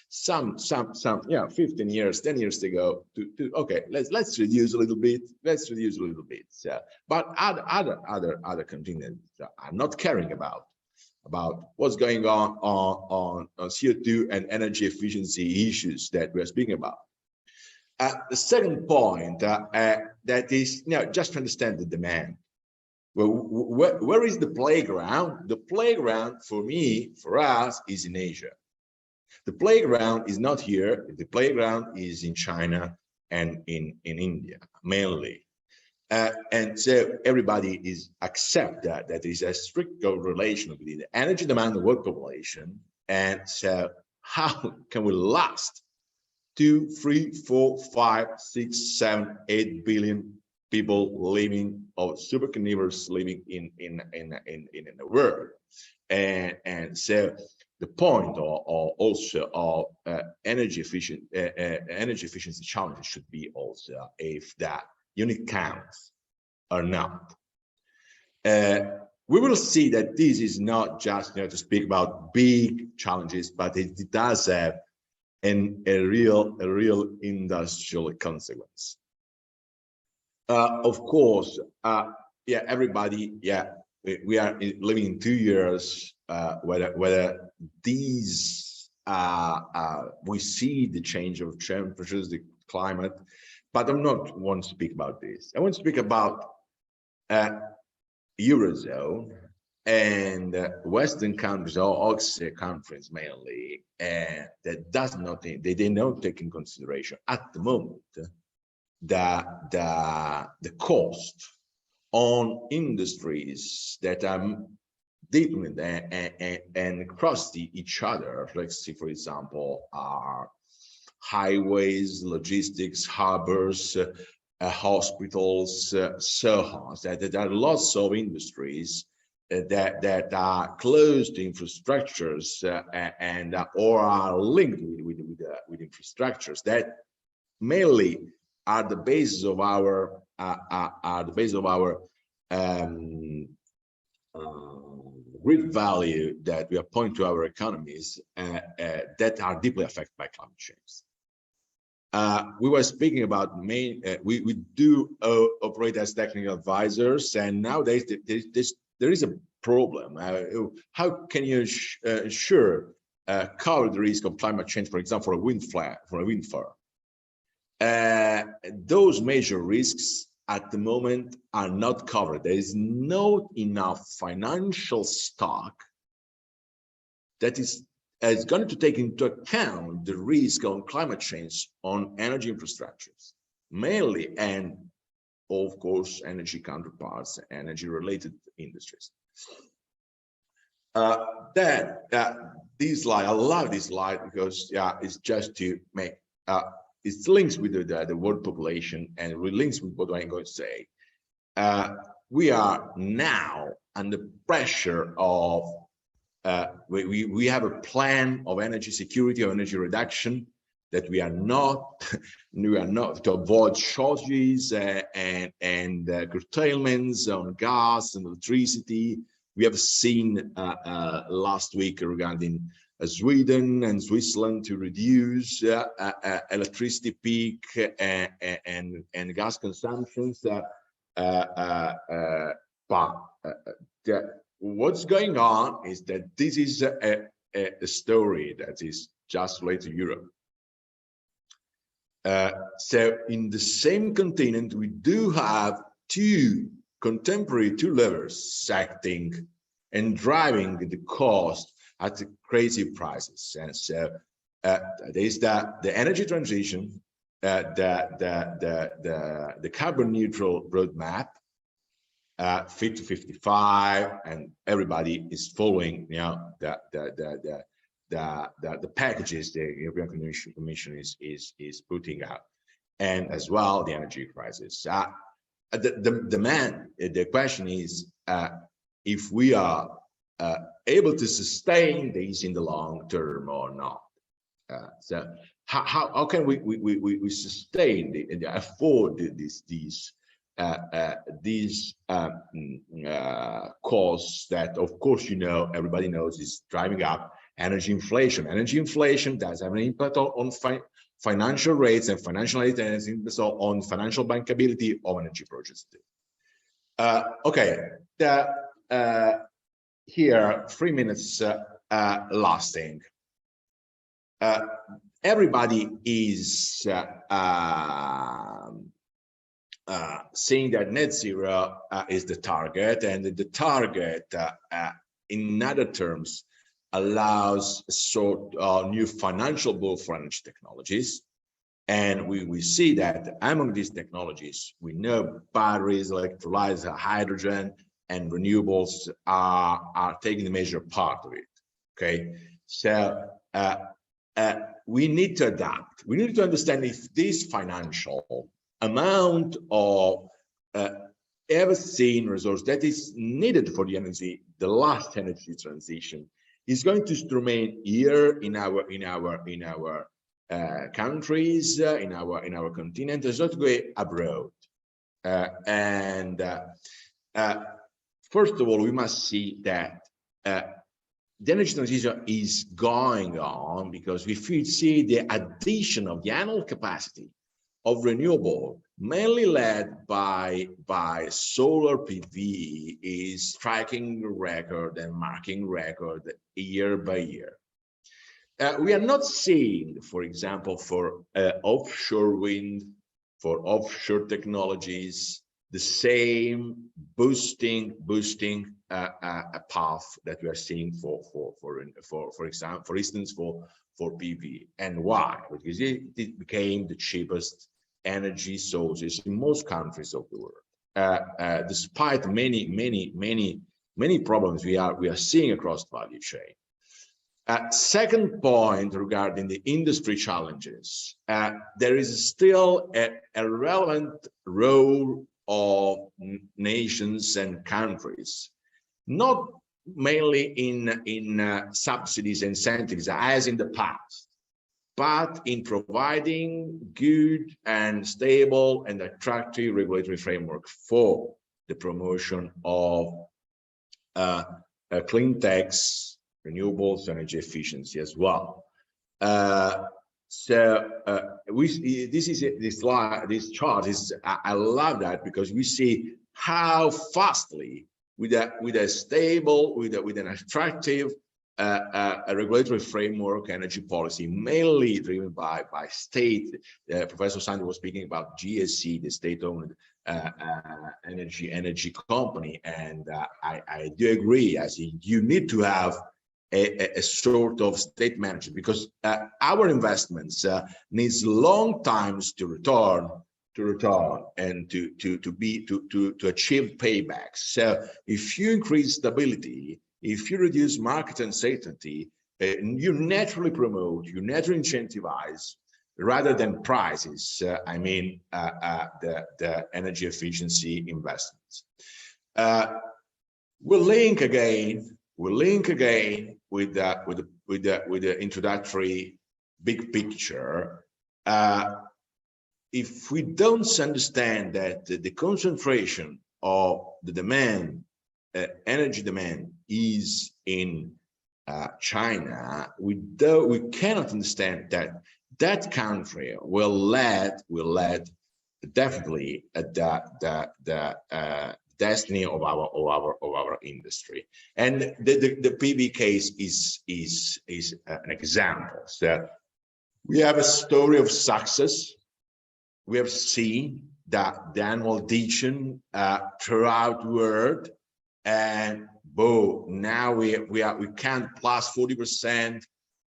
some 15 years, 10 years ago to okay, let's reduce a little bit, So, but other continents are not caring about what's going on CO2 and energy efficiency issues that we're speaking about. The second point that is just to understand the demand. Well, where is the playground? The playground for us, is in Asia. The playground is not here. The playground is in China and in India, mainly. And so everybody accept that there is a strict correlation between the energy demand of world population. And so how can we last 2, 3, 4, 5, 6, 7, 8 billion people living, or super carnivores living in the world? And so the point also of energy efficiency challenges should be also if that unit counts or not. We will see that this is not just to speak about big challenges, but it does have a real industrial consequence. Of course, everybody, we are living in 2 years whether these we see the change of temperatures, the climate, but I'm not want to speak about this. I want to speak about Eurozone and Western countries, or OXE countries mainly, that does not they don't take in consideration at the moment the cost on industries that are deepening and cross each other. Let's see, for example, highways, logistics, harbors, hospitals, so on. There are lots of industries that are close to infrastructures and or are linked with infrastructures that mainly are the basis of our grid value that we appoint to our economies that are deeply affected by climate change. We were speaking about we do operate as technical advisors, and nowadays there is a problem. How can you cover the risk of climate change, for example, for a wind farm? Those major risks at the moment are not covered. There is not enough financial stock that is going to take into account the risk on climate change on energy infrastructures. mainly, and of course, energy counterparts, energy-related industries. This slide, I love this slide because it's just to make it links with the world population and links with what I'm going to say. We are now under pressure of we have a plan of energy security or energy reduction that we are not to avoid shortages and curtailments on gas and electricity. We have seen last week regarding Sweden and Switzerland to reduce electricity peak and gas consumptions. But what's going on is that this is a story that is just related to Europe. So in the same continent, we do have two levers acting and driving the cost at crazy prices. And so there's the energy transition, the carbon neutral roadmap, Fit to 55, and everybody is following, you know, the packages the European Commission is putting out, and as well the energy crisis. The question is if we are able to sustain these in the long term or not. So how can we sustain and afford these costs that, of course, you know, everybody knows is driving up energy inflation. Energy inflation does have an impact on financial rates and financial aid, and so on financial bankability of energy projects. Okay, here 3 minutes last thing. Everybody is saying that net zero is the target, and the target in other terms allows a sort of new financial bull for energy technologies. And we see that among these technologies, we know batteries, electrolyzer, hydrogen, and renewables are taking a major part of it. Okay, so we need to adapt. We need to understand if this financial amount of ever-seen resource that is needed for the last energy transition is going to remain here in our countries, in our continent. It's not going abroad. First of all, we must see that the energy transition is going on because we see the addition of the annual capacity of renewable, mainly led by solar PV, is striking record and marking record year by year. We are not seeing, for example, for offshore wind, for offshore technologies, the same boosting a path that we are seeing for instance for PV. And why? Because it became the cheapest energy sources in most countries of the world, despite many problems we are seeing across the value chain. Second point regarding the industry challenges, there is still a relevant role of nations and countries, not mainly in subsidies and incentives as in the past, but in providing good and stable and attractive regulatory framework for the promotion of clean techs, renewables, energy efficiency as well. This chart is, I love that because we see how fastly with a stable, with an attractive a regulatory framework, energy policy, mainly driven by state. Professor Santi was speaking about GSC, the state-owned energy company, and I do agree. I think you need to have a sort of state management because our investments needs long times to return return and to achieve paybacks. So if you increase stability, if you reduce market uncertainty, you naturally promote, you naturally incentivize, rather than prices. The energy efficiency investments. We'll link again with the introductory big picture. If we don't understand that the concentration of the demand, energy demand, is in China, we cannot understand that country will lead definitely the destiny of our industry. And the PV case is an example. So we have a story of success. We have seen that the annual addition throughout the world, and now we count plus 40%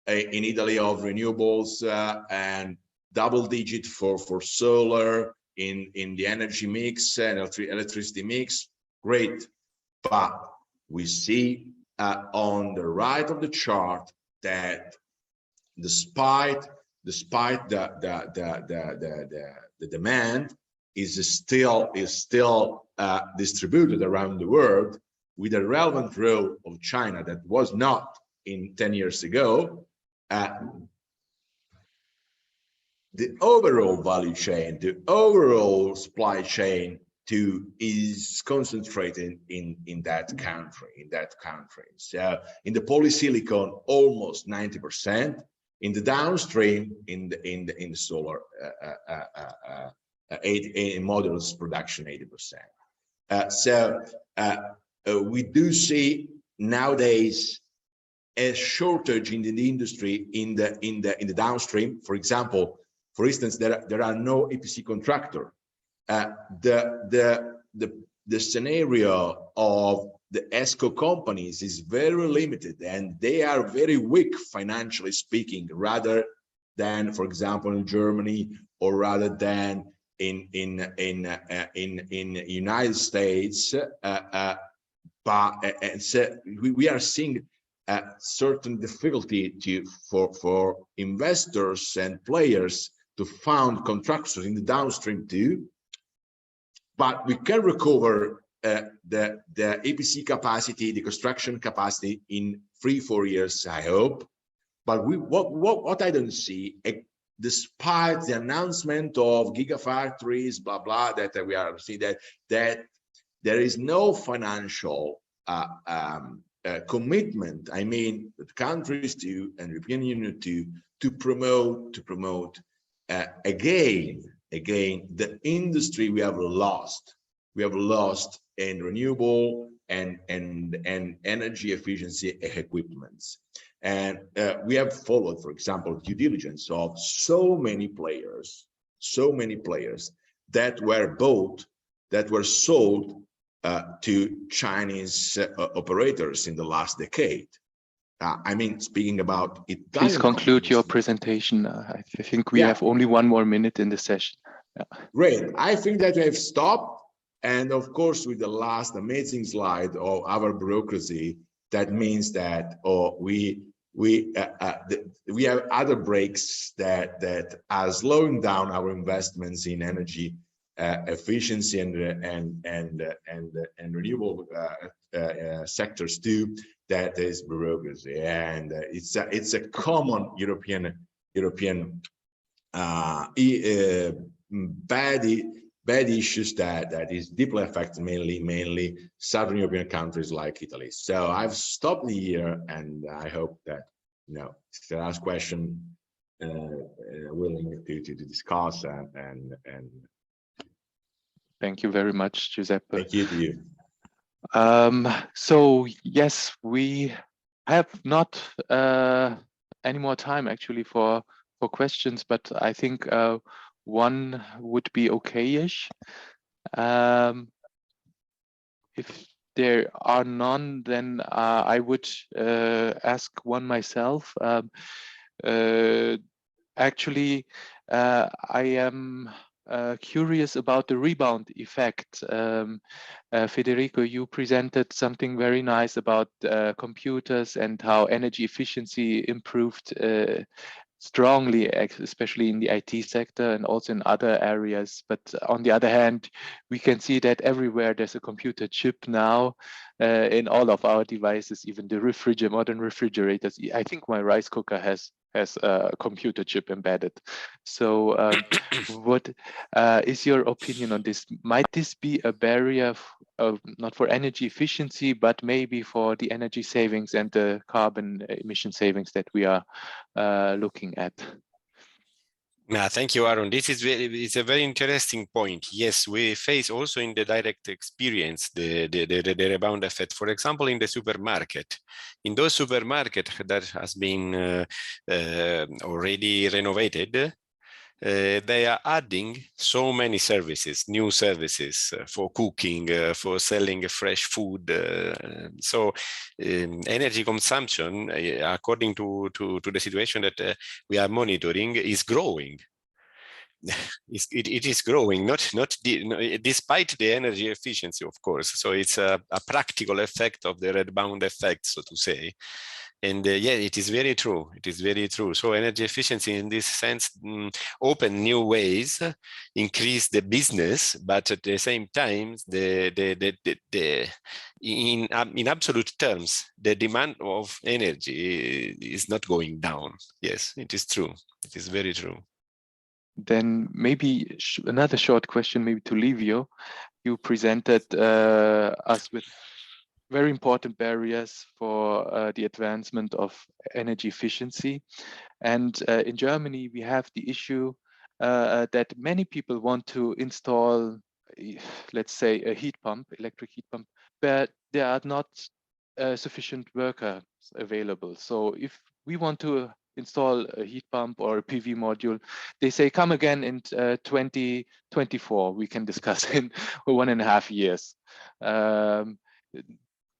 in Italy of renewables, and double digit for solar in the energy mix and electricity mix. Great, but we see on the right of the chart that despite the demand is still distributed around the world, with a relevant role of China that was not in 10 years ago. The overall value chain, the overall supply chain is concentrated in that country. So in the polysilicon, almost 90%. In the downstream, in the solar, in modules production, 80%. We do see nowadays a shortage in the industry in the downstream. For instance, there are no EPC contractor. The scenario of the ESCO companies is very limited, and they are very weak financially speaking, rather than, for example, in Germany, or rather than in United States. So we are seeing a certain difficulty for investors and players to find contractors in the downstream too. But we can recover the EPC capacity, the construction capacity, in 3-4 years, I hope. But what I don't see, despite the announcement of gigafactories, blah blah, that we are seeing that there is no financial commitment. I mean, the countries too, and European Union too, to promote again the industry we have lost. We have lost in renewable and energy efficiency equipments. And we have followed, for example, due diligence of so many players that were sold to Chinese operators in the last decade. I mean, speaking about Italian. Please conclude your presentation. I think we have only 1 more minute in the session. Yeah. Great. I think that I've stopped. And of course, with the last amazing slide of our bureaucracy, that means that we have other breaks that are slowing down our investments in energy efficiency and renewable sectors too. That is bureaucracy, and it's a common European bad issues that is deeply affecting mainly Southern European countries like Italy. So I've stopped here, and I hope that if the last question willing to discuss and thank you very much, Giuseppe. Thank you to you. So yes, we have not any more time actually for questions, but I think one would be okay-ish. If there are none, then I would ask one myself. Actually, I am curious about the rebound effect. Federico, you presented something very nice about computers and how energy efficiency improved strongly, especially in the IT sector and also in other areas. But on the other hand, we can see that everywhere there's a computer chip now in all of our devices, even the modern refrigerators. I think my rice cooker has a computer chip embedded. So what is your opinion on this? Might this be a barrier not for energy efficiency, but maybe for the energy savings and the carbon emission savings that we are looking at? Thank you, Aaron. It's a very interesting point. Yes, we face also in the direct experience the rebound effect. For example, in the supermarket, in those supermarkets that has been already renovated, they are adding so many services, new services for cooking, for selling fresh food. So energy consumption, according to the situation that we are monitoring, is growing. It is growing, despite the energy efficiency, of course. So it's a practical effect of the rebound effect, so to say. And yeah, it is very true. It is very true. So energy efficiency in this sense open new ways, increase the business, but at the same time, in absolute terms, the demand of energy is not going down. Yes, it is true. It is very true. Then maybe another short question, maybe to Livio. You presented us with very important barriers for the advancement of energy efficiency. And in Germany, we have the issue that many people want to install, let's say, a heat pump, electric heat pump, but there are not sufficient workers available. So if we want to install a heat pump or a PV module, they say, come again in 2024, we can discuss in 1.5 years.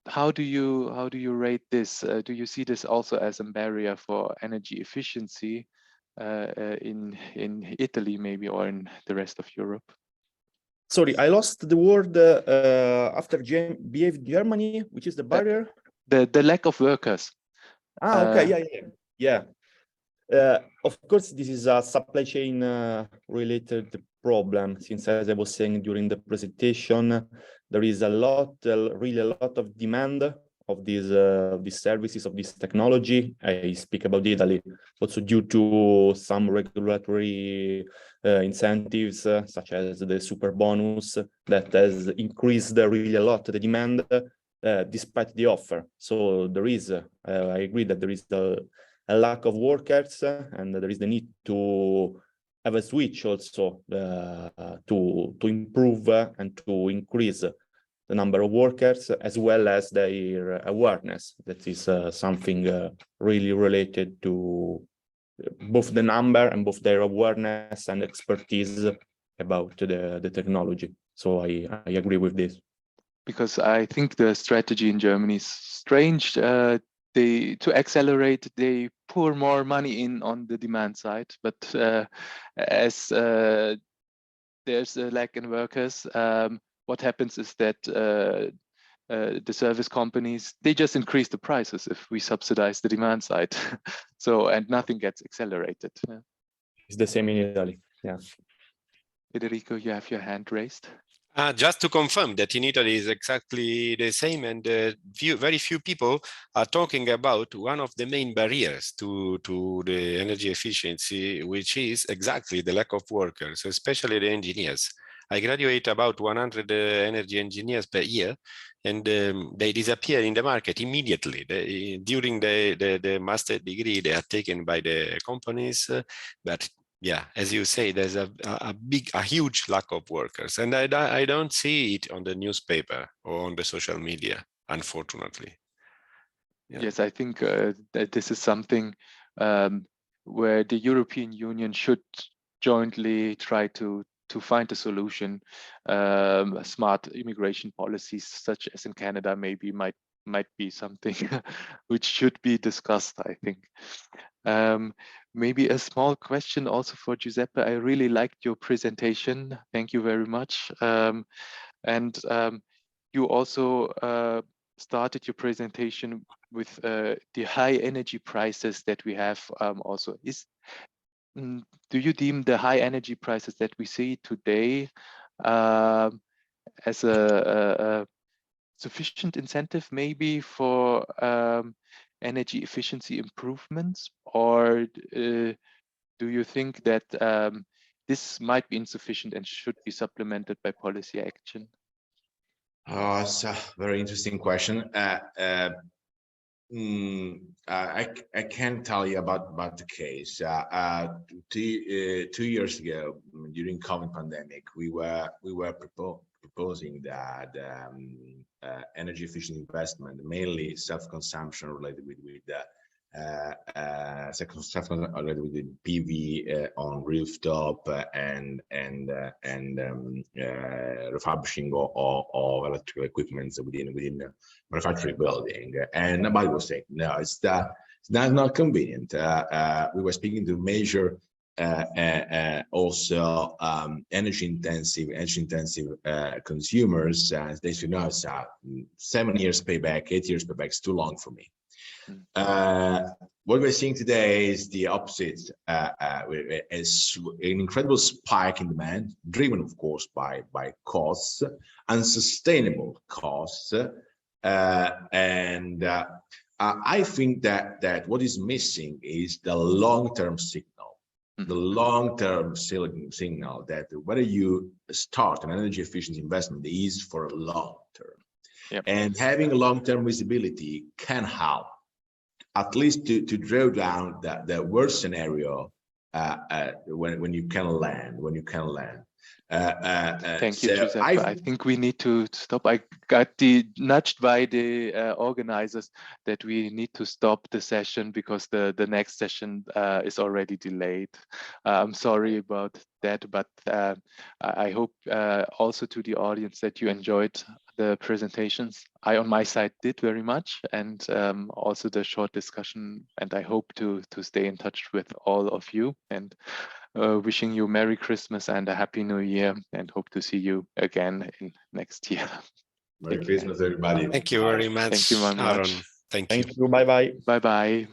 How do you rate this? Do you see this also as a barrier for energy efficiency in Italy maybe, or in the rest of Europe? Sorry, I lost the word after Germany, which is the barrier. The lack of workers. Okay, yeah. Of course, this is a supply chain related problem, since, as I was saying during the presentation, there is really a lot of demand of these services, of this technology. I speak about Italy, also due to some regulatory incentives, such as the super bonus, that has increased really a lot the demand despite the offer. So there is, I agree that there is a lack of workers, and there is the need to have a switch also to improve and to increase the number of workers, as well as their awareness. That is something really related to both the number and both their awareness and expertise about the technology. So I agree with this. Because I think the strategy in Germany is strange. To accelerate, they pour more money in on the demand side, but as there's a lack in workers, what happens is that the service companies, they just increase the prices if we subsidize the demand side. So, and nothing gets accelerated. It's the same in Italy, yeah. Federico, you have your hand raised. Just to confirm that in Italy is exactly the same, and very few people are talking about one of the main barriers to the energy efficiency, which is exactly the lack of workers, especially the engineers. I graduate about 100 energy engineers per year, and they disappear in the market immediately. During the master degree, they are taken by the companies, but yeah, as you say, there's a huge lack of workers, and I don't see it on the newspaper or on the social media, unfortunately. Yeah. Yes, I think that this is something where the European Union should jointly try to find a solution. Smart immigration policies, such as in Canada, maybe might be something which should be discussed, I think. maybe a small question also for Giuseppe. I really liked your presentation. Thank you very much. You also started your presentation with the high energy prices that we have also. Do you deem the high energy prices that we see today as a sufficient incentive maybe for energy efficiency improvements, or do you think that this might be insufficient and should be supplemented by policy action? It's a very interesting question. I can't tell you about the case. 2 years ago, during COVID pandemic, we were proposing that energy efficient investment, mainly self-consumption related with PV on rooftop and refurbishing of electrical equipment within the manufacturing building. And nobody was saying no, it's not convenient. We were speaking to major also energy intensive consumers, and they said no, it's 7 years payback, 8 years payback is too long for me. What we're seeing today is the opposite. Is an incredible spike in demand, driven of course by costs, unsustainable costs, and I think that what is missing is the long-term signal, the long-term signal that whether you start an energy efficiency investment is for a long term. Yep. And having a long-term visibility can help at least to draw down the worst scenario when you can land. Thank you, Giuseppe. I think we need to stop. I got nudged by the organizers that we need to stop the session because the next session is already delayed. I'm sorry about that, but I hope also to the audience that you enjoyed the presentations. I on my side did very much, and also the short discussion, and I hope to stay in touch with all of you, and wishing you Merry Christmas and a Happy New Year, and hope to see you again in next year. Merry Christmas, everybody. Thank you very much. Thank you very much. Aaron. Thank you. Thank you. Bye-bye. Bye-bye.